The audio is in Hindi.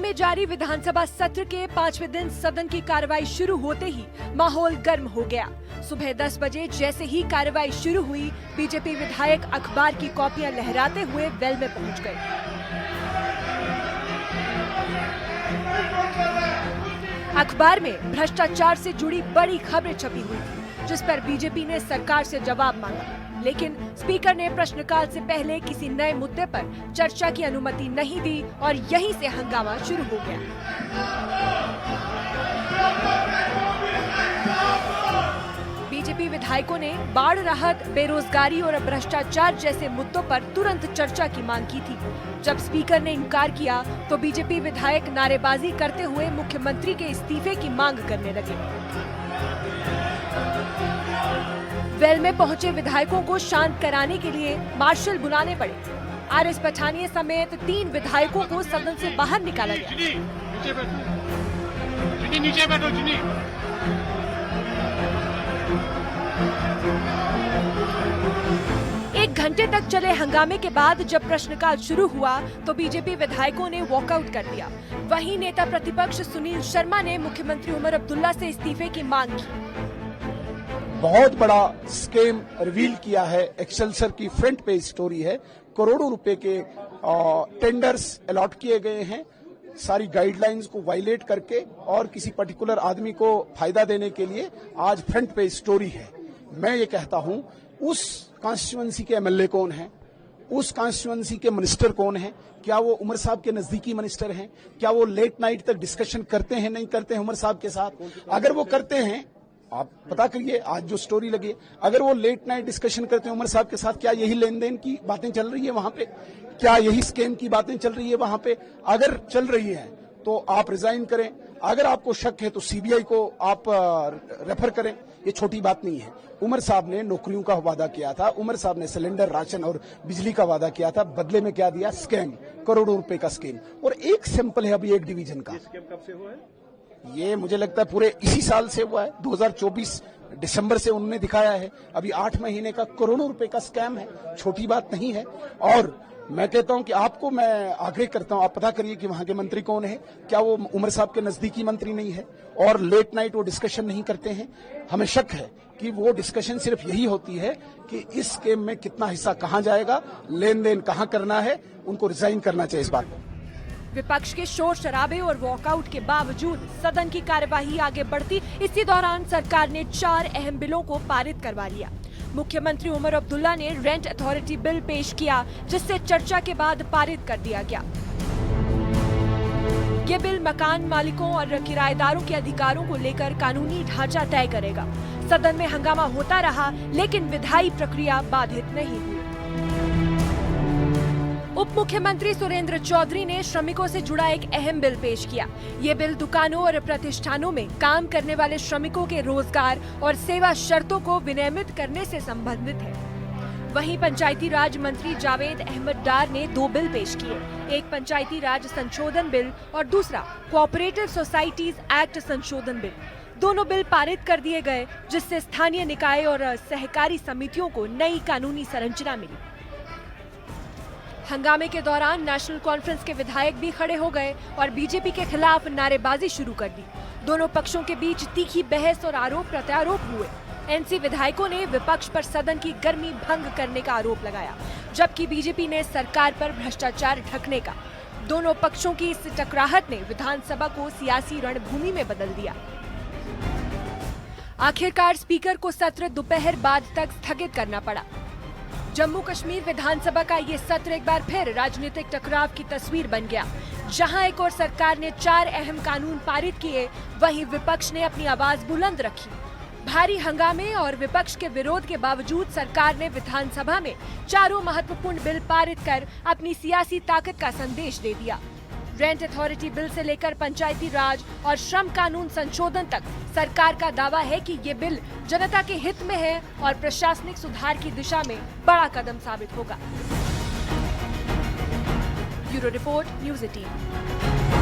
में जारी विधानसभा सत्र के 5वें दिन सदन की कार्रवाई शुरू होते ही माहौल गर्म हो गया। सुबह 10 बजे जैसे ही कार्रवाई शुरू हुई, बीजेपी विधायक अखबार की कॉपियां लहराते हुए वेल में पहुंच गए। अखबार में भ्रष्टाचार से जुड़ी बड़ी खबरें छपी हुई थी, जिस पर बीजेपी ने सरकार से जवाब मांगा, लेकिन स्पीकर ने प्रश्नकाल से पहले किसी नए मुद्दे पर चर्चा की अनुमति नहीं दी और यहीं से हंगामा शुरू हो गया। बीजेपी विधायकों ने बाढ़ राहत, बेरोजगारी और भ्रष्टाचार जैसे मुद्दों पर तुरंत चर्चा की मांग की थी। जब स्पीकर ने इनकार किया तो बीजेपी विधायक नारेबाजी करते हुए मुख्यमंत्री के इस्तीफे की मांग करने लगे। वेल में पहुंचे विधायकों को शांत कराने के लिए मार्शल बुलाने पड़े। आरएस पठानिया समेत 3 विधायकों को सदन से बाहर निकाला गया। नीचे बैठो। 1 घंटे तक चले हंगामे के बाद जब प्रश्नकाल शुरू हुआ तो बीजेपी विधायकों ने वॉकआउट कर दिया। वहीं नेता प्रतिपक्ष सुनील शर्मा ने मुख्यमंत्री उमर अब्दुल्ला से इस्तीफे की मांग की। बहुत बड़ा स्कैम रिवील किया है। एक्सेलसियर की फ्रंट पेज स्टोरी है। करोड़ों रुपए के टेंडर्स अलॉट किए गए हैं, सारी गाइडलाइंस को वायलेट करके और किसी पर्टिकुलर आदमी को फायदा देने के लिए आज फ्रंट पेज स्टोरी है। मैं ये कहता हूं, उस कॉन्स्टिट्यूएंसी के एमएलए कौन है, उस कॉन्स्टिट्यूएंसी के मिनिस्टर कौन है, क्या वो उमर साहब के नजदीकी मिनिस्टर हैं, क्या वो लेट नाइट तक डिस्कशन करते हैं, नहीं करते हैं उमर साहब के साथ? अगर वो करते हैं, आप पता करिए, आज जो स्टोरी लगी, अगर वो लेट नाइट डिस्कशन करते हैं उमर साहब के साथ, क्या यही लेन देन की बातें चल रही है वहां पे? क्या यही स्कैम की बातें चल रही है वहां पे? अगर चल रही है तो आप रिजाइन करें। अगर आपको शक है तो सीबीआई को आप रेफर करें। ये छोटी बात नहीं है। उमर साहब ने नौकरियों का वादा किया था, उमर साहब ने सिलेंडर, राशन और बिजली का वादा किया था, बदले में क्या दिया? स्कैम, करोड़ों रुपए का स्कैम। और एक सैंपल है अभी एक डिवीजन का। स्कैम कब से हुआ है? ये मुझे लगता है पूरे इसी साल से हुआ है। 2024 दिसंबर से उन्होंने दिखाया है। अभी 8 महीने का करोड़ों रुपए का स्कैम है, छोटी बात नहीं है। और मैं कहता हूं कि आपको मैं आग्रह करता हूं, आप पता करिए कि वहां के मंत्री कौन है। क्या वो उमर साहब के नजदीकी मंत्री नहीं है और लेट नाइट वो डिस्कशन नहीं करते हैं? हमें शक है कि वो डिस्कशन सिर्फ यही होती है कि इस स्कैम में कितना हिस्सा कहां जाएगा, लेन देन कहां करना है। उनको रिजाइन करना चाहिए इस बात को। विपक्ष के शोर शराबे और वॉकआउट के बावजूद सदन की कार्यवाही आगे बढ़ती। इसी दौरान सरकार ने 4 अहम बिलों को पारित करवा लिया। मुख्यमंत्री उमर अब्दुल्ला ने रेंट अथॉरिटी बिल पेश किया, जिससे चर्चा के बाद पारित कर दिया गया। ये बिल मकान मालिकों और किराएदारों के अधिकारों को लेकर कानूनी ढांचा तय करेगा। सदन में हंगामा होता रहा, लेकिन विधायी प्रक्रिया बाधित नहीं हुई। उप मुख्यमंत्री सुरेंद्र चौधरी ने श्रमिकों से जुड़ा एक अहम बिल पेश किया। ये बिल दुकानों और प्रतिष्ठानों में काम करने वाले श्रमिकों के रोजगार और सेवा शर्तों को विनियमित करने से संबंधित है। वहीं पंचायती राज मंत्री जावेद अहमद डार ने 2 बिल पेश किए, एक पंचायती राज संशोधन बिल और दूसरा कोऑपरेटिव सोसाइटीज एक्ट संशोधन बिल। दोनों बिल पारित कर दिए गए, जिससे स्थानीय निकाय और सहकारी समितियों को नई कानूनी संरचना मिली। हंगामे के दौरान नेशनल कॉन्फ्रेंस के विधायक भी खड़े हो गए और बीजेपी के खिलाफ नारेबाजी शुरू कर दी। दोनों पक्षों के बीच तीखी बहस और आरोप प्रत्यारोप हुए। एनसी विधायकों ने विपक्ष पर सदन की गर्मी भंग करने का आरोप लगाया, जबकि बीजेपी ने सरकार पर भ्रष्टाचार ढकने का। दोनों पक्षों की इस टकराहट ने विधानसभा को सियासी रणभूमि में बदल दिया। आखिरकार स्पीकर को सत्र दोपहर बाद तक स्थगित करना पड़ा। जम्मू कश्मीर विधानसभा का ये सत्र एक बार फिर राजनीतिक टकराव की तस्वीर बन गया। जहां एक और सरकार ने 4 अहम कानून पारित किए, वहीं विपक्ष ने अपनी आवाज बुलंद रखी। भारी हंगामे और विपक्ष के विरोध के बावजूद सरकार ने विधानसभा में 4 महत्वपूर्ण बिल पारित कर अपनी सियासी ताकत का संदेश दे दिया। रेंट अथॉरिटी बिल से लेकर पंचायती राज और श्रम कानून संशोधन तक सरकार का दावा है कि ये बिल जनता के हित में है और प्रशासनिक सुधार की दिशा में बड़ा कदम साबित होगा। Bureau report, news 18।